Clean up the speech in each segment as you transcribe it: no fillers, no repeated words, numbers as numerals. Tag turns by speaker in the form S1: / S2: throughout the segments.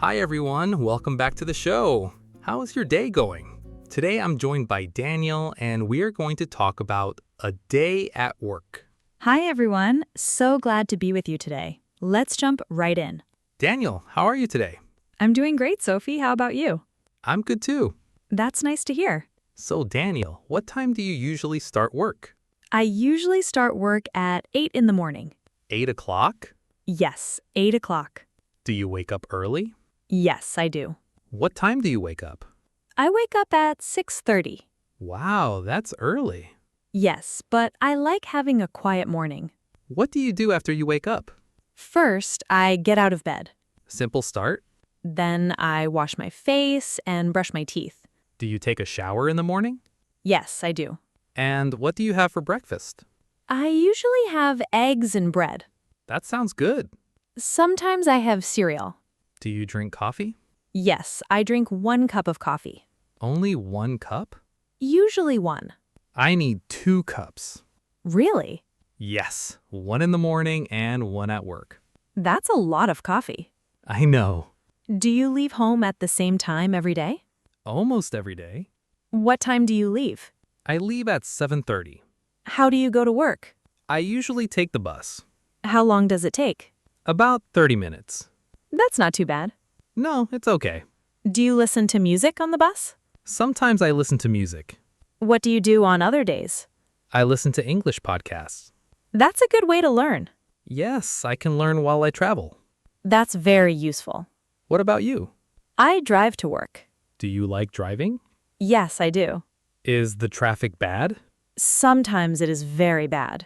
S1: Hi everyone, welcome back to the show. How is your day going? Today I'm joined by Daniel and we are going to talk about a day at work.
S2: Hi, everyone. So glad to be with you today. Let's jump right in.
S1: Daniel, how are you today?
S2: I'm doing great, Sophie. How about you?
S1: I'm good too.
S2: That's nice to hear.
S1: So Daniel, what time do you usually start work?
S2: I usually start work at 8 in the morning.
S1: 8 o'clock?
S2: Yes, 8 o'clock.
S1: Do you wake up early?
S2: Yes, I do.
S1: What time do you wake up?
S2: I wake up at 6:30.
S1: Wow, that's early.
S2: Yes, but I like having a quiet morning.
S1: What do you do after you wake up?
S2: First, I get out of bed.
S1: Simple start?
S2: Then I wash my face and brush my teeth.
S1: Do you take a shower in the morning?
S2: Yes, I do.
S1: And what do you have for breakfast?
S2: I usually have eggs and bread.
S1: That sounds good.
S2: Sometimes I have cereal.
S1: Do you drink coffee?
S2: Yes, I drink 1 cup of coffee.
S1: Only 1 cup?
S2: Usually 1.
S1: I need 2 cups.
S2: Really?
S1: Yes, 1 in the morning and 1 at work.
S2: That's a lot of coffee.
S1: I know.
S2: Do you leave home at the same time every day?
S1: Almost every day.
S2: What time do you leave?
S1: I leave at 7:30.
S2: How do you go to work?
S1: I usually take the bus.
S2: How long does it take?
S1: About 30 minutes.
S2: That's not too bad.
S1: No, it's okay.
S2: Do you listen to music on the bus?
S1: Sometimes I listen to music.
S2: What do you do on other days?
S1: I listen to English podcasts.
S2: That's a good way to learn.
S1: Yes, I can learn while I travel.
S2: That's very useful.
S1: What about you?
S2: I drive to work.
S1: Do you like driving?
S2: Yes, I do.
S1: Is the traffic bad?
S2: Sometimes it is very bad.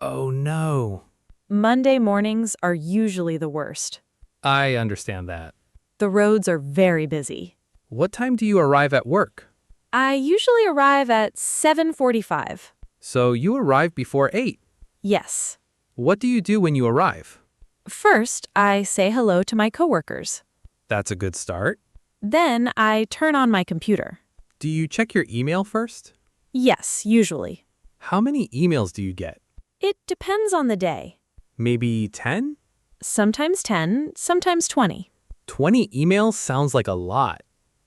S1: Oh no.
S2: Monday mornings are usually the worst.
S1: I understand that.
S2: The roads are very busy.
S1: What time do you arrive at work?
S2: I usually arrive at 7:45.
S1: So you arrive before 8.
S2: Yes.
S1: What do you do when you arrive?
S2: First, I say hello to my coworkers.
S1: That's a good start.
S2: Then I turn on my computer.
S1: Do you check your email first?
S2: Yes, usually.
S1: How many emails do you get?
S2: It depends on the day.
S1: Maybe 10?
S2: Sometimes 10, sometimes 20.
S1: 20 emails sounds like a lot.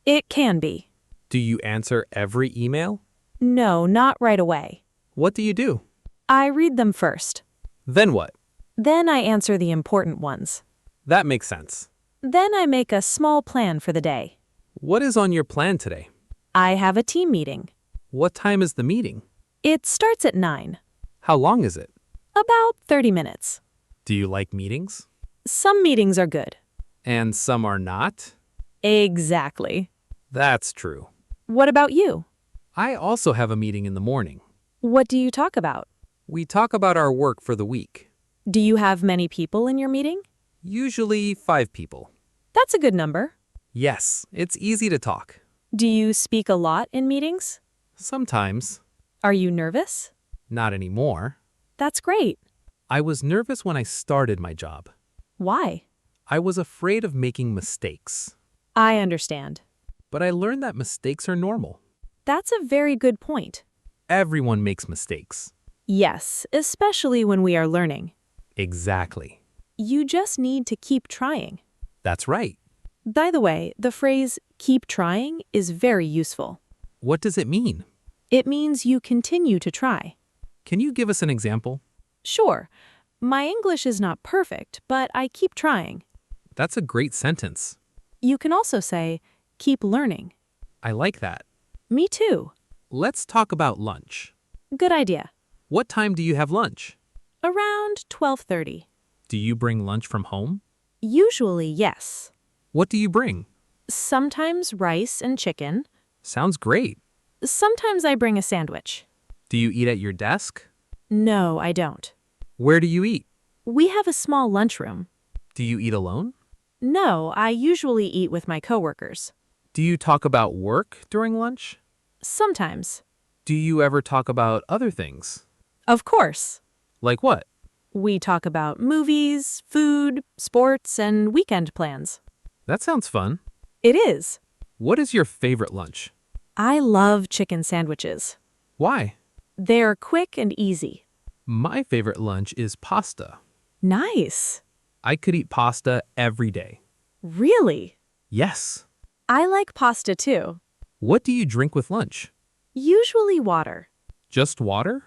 S2: It can be.
S1: Do you answer every email?
S2: No, not right away.
S1: What do you do?
S2: I read them first.
S1: Then what?
S2: Then I answer the important ones.
S1: That makes sense.
S2: Then I make a small plan for the day.
S1: What is on your plan today?
S2: I have a team meeting.
S1: What time is the meeting?
S2: It starts at 9.
S1: How long is it?
S2: About 30 minutes.
S1: Do you like meetings?
S2: Some meetings are good.
S1: And some are not?
S2: Exactly.
S1: That's true.
S2: What about you?
S1: I also have a meeting in the morning.
S2: What do you talk about?
S1: We talk about our work for the week.
S2: Do you have many people in your meeting?
S1: Usually 5 people.
S2: That's a good number.
S1: Yes, it's easy to talk.
S2: Do you speak a lot in meetings?
S1: Sometimes.
S2: Are you nervous?
S1: Not anymore.
S2: That's great.
S1: I was nervous when I started my job.
S2: Why?
S1: I was afraid of making mistakes.
S2: I understand.
S1: But I learned that mistakes are normal.
S2: That's a very good point.
S1: Everyone makes mistakes.
S2: Yes, especially when we are learning.
S1: Exactly.
S2: You just need to keep trying.
S1: That's right.
S2: By the way, the phrase keep trying is very useful.
S1: What does it mean?
S2: It means you continue to try.
S1: Can you give us an example?
S2: Sure, my English is not perfect, but I keep trying.
S1: That's a great sentence.
S2: You can also say, keep learning.
S1: I like that.
S2: Me too.
S1: Let's talk about lunch.
S2: Good idea.
S1: What time do you have lunch?
S2: Around 12:30.
S1: Do you bring lunch from home?
S2: Usually, yes.
S1: What do you bring?
S2: Sometimes rice and chicken.
S1: Sounds great.
S2: Sometimes I bring a sandwich.
S1: Do you eat at your desk?
S2: No, I don't.
S1: Where do you eat?
S2: We have a small lunchroom.
S1: Do you eat alone?
S2: No, I usually eat with my coworkers.
S1: Do you talk about work during lunch?
S2: Sometimes.
S1: Do you ever talk about other things?
S2: Of course.
S1: Like what?
S2: We talk about movies, food, sports, and weekend plans.
S1: That sounds fun.
S2: It is.
S1: What is your favorite lunch?
S2: I love chicken sandwiches.
S1: Why?
S2: They're quick and easy.
S1: My favorite lunch is pasta.
S2: Nice.
S1: I could eat pasta every day.
S2: Really?
S1: Yes.
S2: I like pasta too.
S1: What do you drink with lunch?
S2: Usually water.
S1: Just water?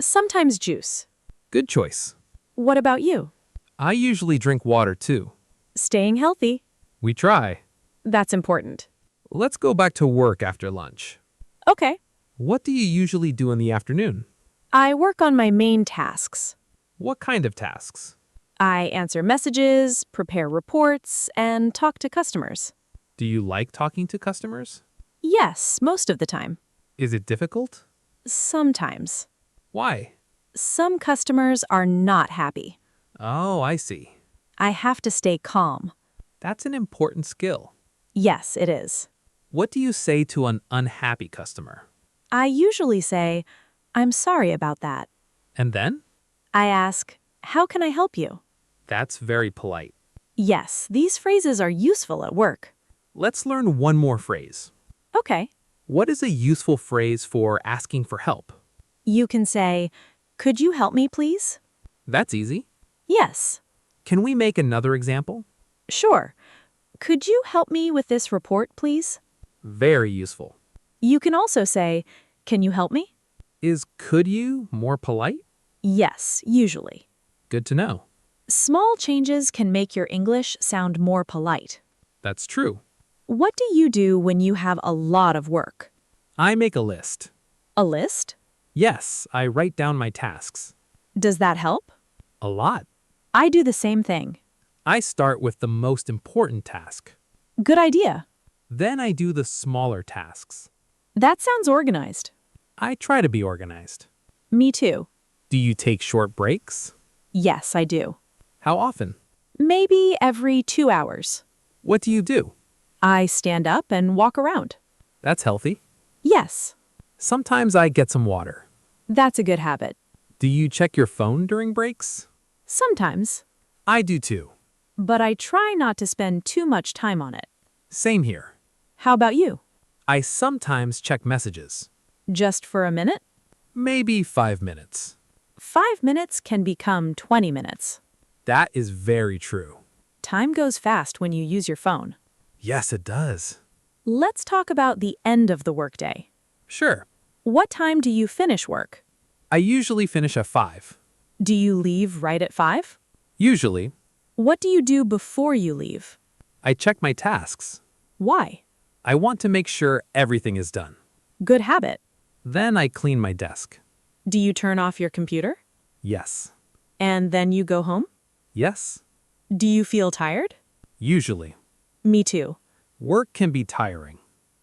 S2: Sometimes juice.
S1: Good choice.
S2: What about you?
S1: I usually drink water too.
S2: Staying healthy.
S1: We try.
S2: That's important.
S1: Let's go back to work after lunch.
S2: Okay.
S1: What do you usually do in the afternoon?
S2: I work on my main tasks.
S1: What kind of tasks?
S2: I answer messages, prepare reports, and talk to customers.
S1: Do you like talking to customers?
S2: Yes, most of the time.
S1: Is it difficult?
S2: Sometimes.
S1: Why?
S2: Some customers are not happy.
S1: Oh, I see.
S2: I have to stay calm.
S1: That's an important skill.
S2: Yes, it is.
S1: What do you say to an unhappy customer?
S2: I usually say, I'm sorry about that.
S1: And then?
S2: I ask, how can I help you?
S1: That's very polite.
S2: Yes, these phrases are useful at work.
S1: Let's learn one more phrase.
S2: Okay.
S1: What is a useful phrase for asking for help?
S2: You can say, could you help me, please?
S1: That's easy.
S2: Yes.
S1: Can we make another example?
S2: Sure. Could you help me with this report, please?
S1: Very useful.
S2: You can also say, can you help me?
S1: Is could you more polite?
S2: Yes, usually.
S1: Good to know.
S2: Small changes can make your English sound more polite.
S1: That's true.
S2: What do you do when you have a lot of work?
S1: I make a list.
S2: A list?
S1: Yes, I write down my tasks.
S2: Does that help?
S1: A lot.
S2: I do the same thing.
S1: I start with the most important task.
S2: Good idea.
S1: Then I do the smaller tasks.
S2: That sounds organized.
S1: I try to be organized.
S2: Me too.
S1: Do you take short breaks?
S2: Yes, I do.
S1: How often?
S2: Maybe every 2 hours.
S1: What do you do?
S2: I stand up and walk around.
S1: That's healthy.
S2: Yes,
S1: Sometimes I get some water.
S2: that's a good habit.
S1: Do you check your phone during breaks?
S2: Sometimes,
S1: I do too.
S2: but I try not to spend too much time on it.
S1: Same here.
S2: How about you?
S1: I sometimes check messages.
S2: Just for a minute?
S1: Maybe 5 minutes.
S2: 5 minutes can become 20 minutes.
S1: That is very true.
S2: Time goes fast when you use your phone.
S1: Yes, it does.
S2: Let's talk about the end of the workday.
S1: Sure.
S2: What time do you finish work?
S1: I usually finish at 5.
S2: Do you leave right at 5?
S1: Usually,
S2: What do you do before you leave?
S1: I check my tasks.
S2: Why?
S1: I want to make sure everything is done.
S2: Good habit.
S1: Then I clean my desk.
S2: Do you turn off your computer?
S1: Yes.
S2: And then you go home?
S1: Yes.
S2: Do you feel tired?
S1: Usually.
S2: Me too.
S1: Work can be tiring.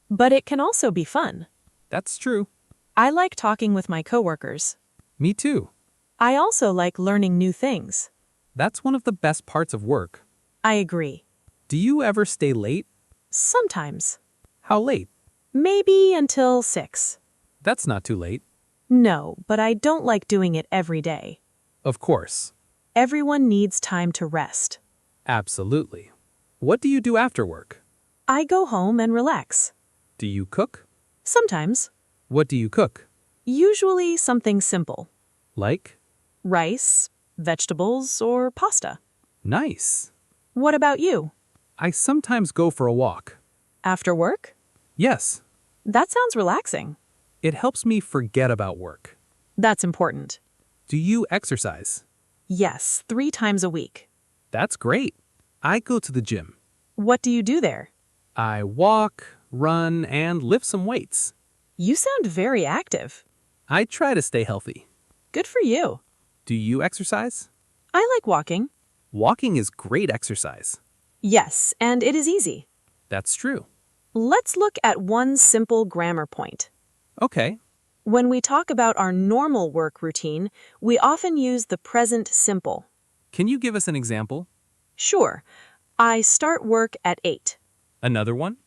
S2: But it can also be fun.
S1: That's true.
S2: I like talking with my coworkers.
S1: Me too.
S2: I also like learning new things.
S1: That's one of the best parts of work.
S2: I agree.
S1: Do you ever stay late?
S2: Sometimes.
S1: How late?
S2: Maybe until 6.
S1: That's not too late.
S2: No, but I don't like doing it every day.
S1: Of course.
S2: Everyone needs time to rest.
S1: Absolutely. What do you do after work?
S2: I go home and relax.
S1: Do you cook?
S2: Sometimes.
S1: What do you cook?
S2: Usually something simple.
S1: Like?
S2: Rice, vegetables, or pasta.
S1: Nice.
S2: What about you?
S1: I sometimes go for a walk.
S2: After work?
S1: Yes.
S2: That sounds relaxing.
S1: It helps me forget about work.
S2: That's important.
S1: Do you exercise?
S2: Yes, 3 times a week.
S1: That's great. I go to the gym.
S2: What do you do there?
S1: I walk, run, and lift some weights.
S2: You sound very active.
S1: I try to stay healthy.
S2: Good for you.
S1: Do you exercise?
S2: I like walking.
S1: Walking is great exercise.
S2: Yes, and it is easy.
S1: That's true.
S2: Let's look at one simple grammar point.
S1: Okay.
S2: When we talk about our normal work routine, we often use the present simple.
S1: Can you give us an example?
S2: Sure. I start work at 8.
S1: Another one?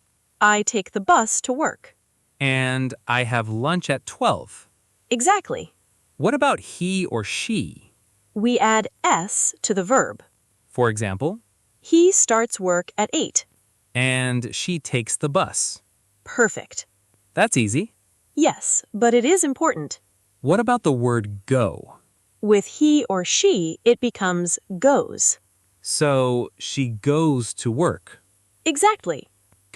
S2: I take the bus to work.
S1: And I have lunch at 12.
S2: Exactly.
S1: What about he or she?
S2: We add s to the verb.
S1: For example,
S2: He starts work at 8.
S1: and she takes the bus.
S2: Perfect.
S1: That's easy.
S2: Yes, but it is important.
S1: What about the word go?
S2: With he or she, it becomes goes.
S1: So she goes to work.
S2: Exactly.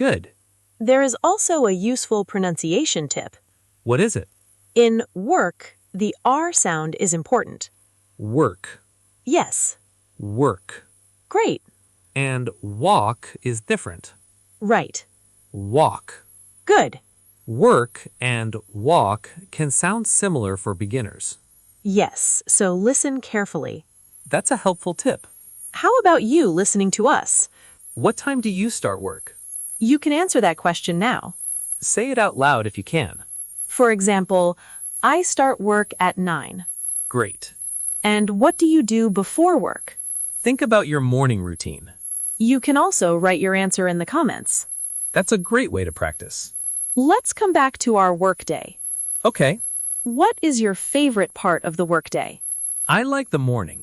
S1: Good.
S2: There is also a useful pronunciation tip.
S1: What is it?
S2: In work, the R sound is important.
S1: Work.
S2: Yes.
S1: Work.
S2: Great.
S1: And walk is different.
S2: Right.
S1: Walk.
S2: Good.
S1: Work and walk can sound similar for beginners.
S2: Yes, so listen carefully.
S1: That's a helpful tip.
S2: How about you listening to us?
S1: What time do you start work?
S2: You can answer that question now.
S1: Say it out loud if you can.
S2: For example, I start work at 9.
S1: Great.
S2: And what do you do before work?
S1: Think about your morning routine.
S2: You can also write your answer in the comments.
S1: That's a great way to practice.
S2: Let's come back to our workday.
S1: Okay.
S2: What is your favorite part of the workday?
S1: I like the morning.